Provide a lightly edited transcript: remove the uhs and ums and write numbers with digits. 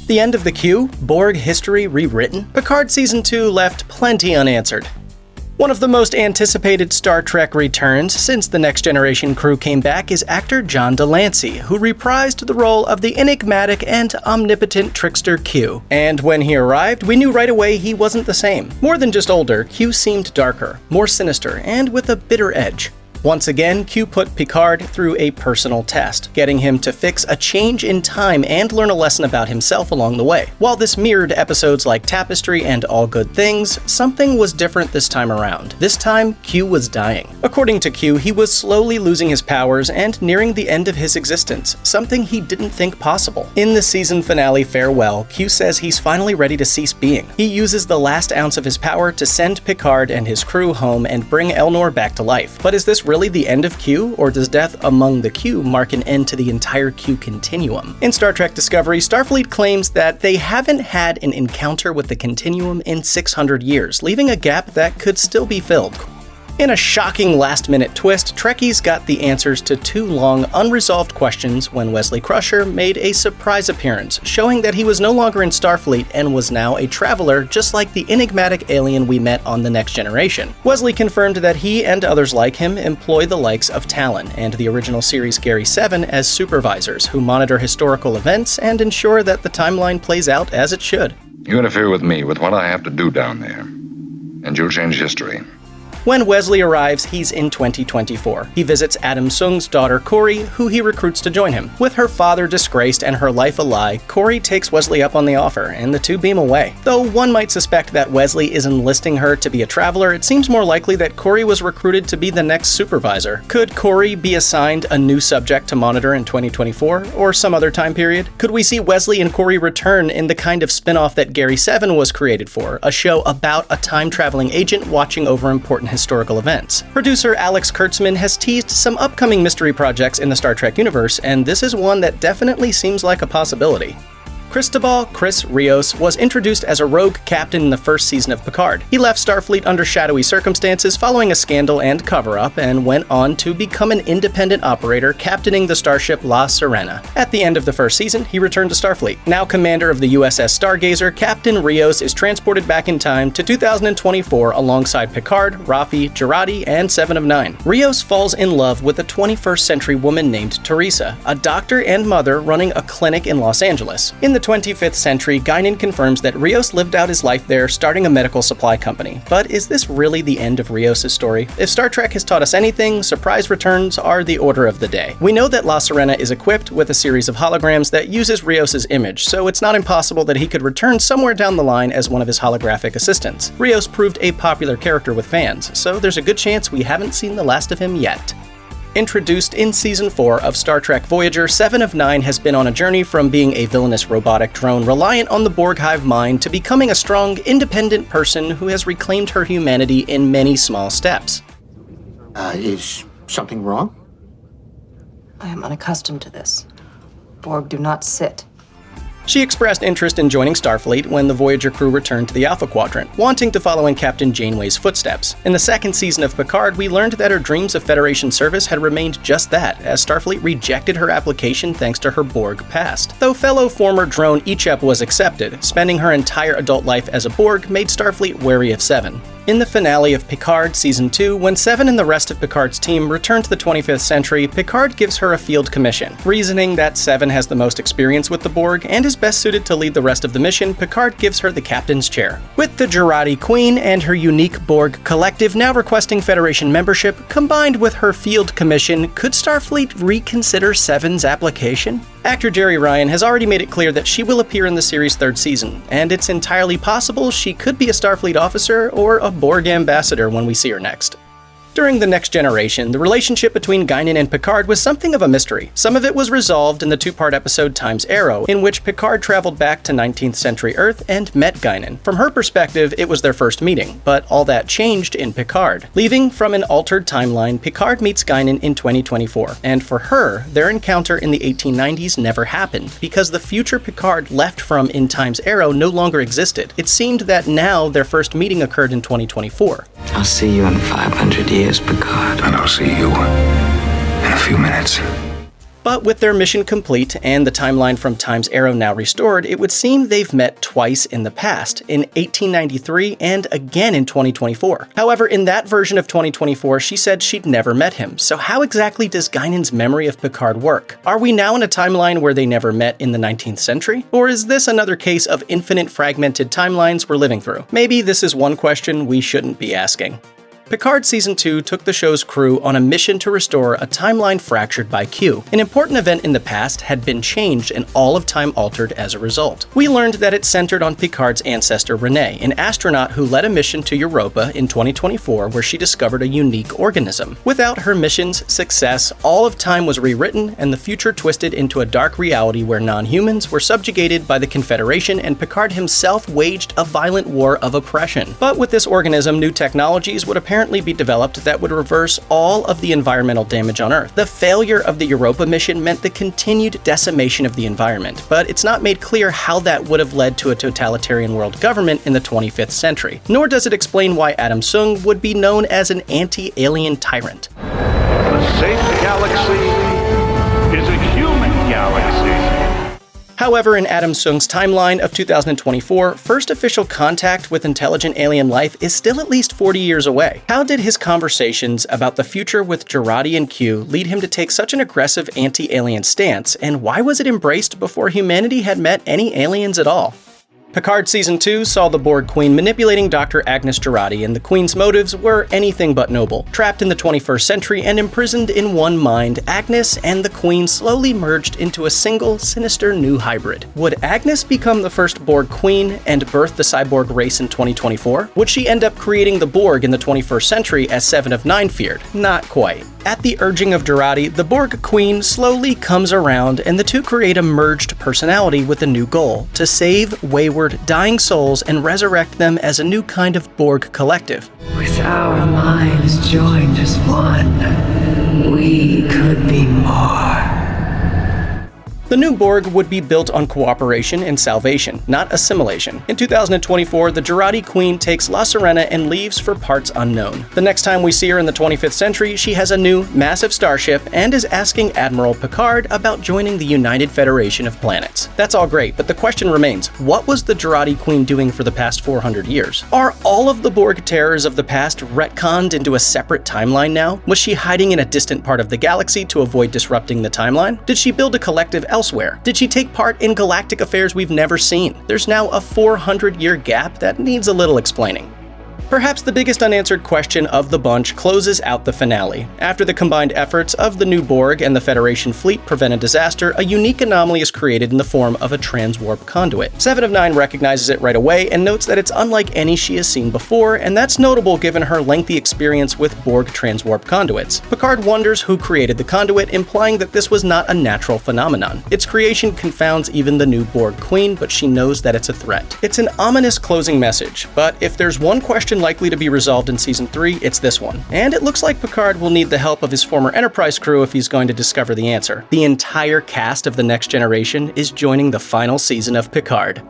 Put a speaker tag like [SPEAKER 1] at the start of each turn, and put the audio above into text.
[SPEAKER 1] The end of the Q? Borg history rewritten? Picard Season 2 left plenty unanswered. One of the most anticipated Star Trek returns since the Next Generation crew came back is actor John Delancey, who reprised the role of the enigmatic and omnipotent trickster Q. And when he arrived, we knew right away he wasn't the same. More than just older, Q seemed darker, more sinister, and with a bitter edge. Once again, Q put Picard through a personal test, getting him to fix a change in time and learn a lesson about himself along the way. While this mirrored episodes like Tapestry and All Good Things, something was different this time around. This time, Q was dying. According to Q, he was slowly losing his powers and nearing the end of his existence, something he didn't think possible. In the season finale Farewell, Q says he's finally ready to cease being. He uses the last ounce of his power to send Picard and his crew home and bring Elnor back to life. But is this really the end of Q, or does death among the Q mark an end to the entire Q continuum? In Star Trek Discovery, Starfleet claims that they haven't had an encounter with the continuum in 600 years, leaving a gap that could still be filled. In a shocking last-minute twist, Trekkies got the answers to two long, unresolved questions when Wesley Crusher made a surprise appearance, showing that he was no longer in Starfleet and was now a traveler, just like the enigmatic alien we met on The Next Generation. Wesley confirmed that he and others like him employ the likes of Talon and the original series Gary 7 as supervisors, who monitor historical events and ensure that the timeline plays out as it should.
[SPEAKER 2] You interfere with me, with what I have to do down there, and you'll change history.
[SPEAKER 1] When Wesley arrives, he's in 2024. He visits Adam Sung's daughter Corey, who he recruits to join him. With her father disgraced and her life a lie, Corey takes Wesley up on the offer, and the two beam away. Though one might suspect that Wesley is enlisting her to be a traveler, it seems more likely that Corey was recruited to be the next supervisor. Could Corey be assigned a new subject to monitor in 2024, or some other time period? Could we see Wesley and Corey return in the kind of spin-off that Gary 7 was created for, a show about a time-traveling agent watching over important historical events? Producer Alex Kurtzman has teased some upcoming mystery projects in the Star Trek universe, and this is one that definitely seems like a possibility. Cristobal Chris Rios was introduced as a rogue captain in the first season of Picard. He left Starfleet under shadowy circumstances following a scandal and cover-up, and went on to become an independent operator captaining the starship La Sirena. At the end of the first season, he returned to Starfleet. Now commander of the USS Stargazer, Captain Rios is transported back in time to 2024 alongside Picard, Raffi, Jurati, and Seven of Nine. Rios falls in love with a 21st century woman named Teresa, a doctor and mother running a clinic in Los Angeles. In the 25th century, Guinan confirms that Rios lived out his life there, starting a medical supply company. But is this really the end of Rios' story? If Star Trek has taught us anything, surprise returns are the order of the day. We know that La Sirena is equipped with a series of holograms that uses Rios' image, so it's not impossible that he could return somewhere down the line as one of his holographic assistants. Rios proved a popular character with fans, so there's a good chance we haven't seen the last of him yet. Introduced in Season 4 of Star Trek Voyager, Seven of Nine has been on a journey from being a villainous robotic drone reliant on the Borg hive mind to becoming a strong, independent person who has reclaimed her humanity in many small steps.
[SPEAKER 3] Is something wrong?
[SPEAKER 4] I am unaccustomed to this. Borg do not sit.
[SPEAKER 1] She expressed interest in joining Starfleet when the Voyager crew returned to the Alpha Quadrant, wanting to follow in Captain Janeway's footsteps. In the second season of Picard, we learned that her dreams of Federation service had remained just that, as Starfleet rejected her application thanks to her Borg past. Though fellow former drone Ichep was accepted, spending her entire adult life as a Borg made Starfleet wary of Seven. In the finale of Picard Season 2, when Seven and the rest of Picard's team return to the 25th century, Picard gives her a field commission. Reasoning that Seven has the most experience with the Borg and is best suited to lead the rest of the mission, Picard gives her the captain's chair. With the Jurati Queen and her unique Borg collective now requesting Federation membership, combined with her field commission, could Starfleet reconsider Seven's application? Actor Jeri Ryan has already made it clear that she will appear in the series' third season, and it's entirely possible she could be a Starfleet officer or a Borg ambassador when we see her next. During The Next Generation, the relationship between Guinan and Picard was something of a mystery. Some of it was resolved in the two-part episode Time's Arrow, in which Picard traveled back to 19th century Earth and met Guinan. From her perspective, it was their first meeting, but all that changed in Picard. Leaving from an altered timeline, Picard meets Guinan in 2024, and for her, their encounter in the 1890s never happened, because the future Picard left from in Time's Arrow no longer existed. It seemed that now their first meeting occurred in 2024.
[SPEAKER 3] I'll see you in 500 years, Picard.
[SPEAKER 2] And I'll see you in a few minutes.
[SPEAKER 1] But with their mission complete and the timeline from Time's Arrow now restored, it would seem they've met twice in the past, in 1893 and again in 2024. However, in that version of 2024, she said she'd never met him, so how exactly does Guinan's memory of Picard work? Are we now in a timeline where they never met in the 19th century? Or is this another case of infinite fragmented timelines we're living through? Maybe this is one question we shouldn't be asking. Picard Season 2 took the show's crew on a mission to restore a timeline fractured by Q. An important event in the past had been changed and all of time altered as a result. We learned that it centered on Picard's ancestor Renée, an astronaut who led a mission to Europa in 2024 where she discovered a unique organism. Without her mission's success, all of time was rewritten and the future twisted into a dark reality where non-humans were subjugated by the Confederation and Picard himself waged a violent war of oppression. But with this organism, new technologies would apparently be developed that would reverse all of the environmental damage on Earth. The failure of the Europa mission meant the continued decimation of the environment, but it's not made clear how that would have led to a totalitarian world government in the 25th century. Nor does it explain why Adam Sung would be known as an anti-alien tyrant.
[SPEAKER 5] A safe galaxy is a human galaxy.
[SPEAKER 1] However, in Adam Sung's timeline of 2024, first official contact with intelligent alien life is still at least 40 years away. How did his conversations about the future with Jurati and Q lead him to take such an aggressive anti-alien stance, and why was it embraced before humanity had met any aliens at all? Picard Season 2 saw the Borg Queen manipulating Dr. Agnes Jurati, and the Queen's motives were anything but noble. Trapped in the 21st century and imprisoned in one mind, Agnes and the Queen slowly merged into a single, sinister new hybrid. Would Agnes become the first Borg Queen and birth the cyborg race in 2024? Would she end up creating the Borg in the 21st century as Seven of Nine feared? Not quite. At the urging of Jurati, the Borg Queen slowly comes around and the two create a merged personality with a new goal: to save wayward, dying souls and resurrect them as a new kind of Borg collective.
[SPEAKER 6] With our minds joined as one, we could be more.
[SPEAKER 1] The new Borg would be built on cooperation and salvation, not assimilation. In 2024, the Jurati Queen takes La Sirena and leaves for parts unknown. The next time we see her in the 25th century, she has a new, massive starship and is asking Admiral Picard about joining the United Federation of Planets. That's all great, but the question remains, what was the Jurati Queen doing for the past 400 years? Are all of the Borg terrors of the past retconned into a separate timeline now? Was she hiding in a distant part of the galaxy to avoid disrupting the timeline? Did she build a collective elsewhere? Did she take part in galactic affairs we've never seen? There's now a 400-year gap that needs a little explaining. Perhaps the biggest unanswered question of the bunch closes out the finale. After the combined efforts of the new Borg and the Federation fleet prevent a disaster, a unique anomaly is created in the form of a transwarp conduit. Seven of Nine recognizes it right away and notes that it's unlike any she has seen before, and that's notable given her lengthy experience with Borg transwarp conduits. Picard wonders who created the conduit, implying that this was not a natural phenomenon. Its creation confounds even the new Borg Queen, but she knows that it's a threat. It's an ominous closing message, but if there's one question likely to be resolved in Season 3, it's this one. And it looks like Picard will need the help of his former Enterprise crew if he's going to discover the answer. The entire cast of The Next Generation is joining the final season of Picard.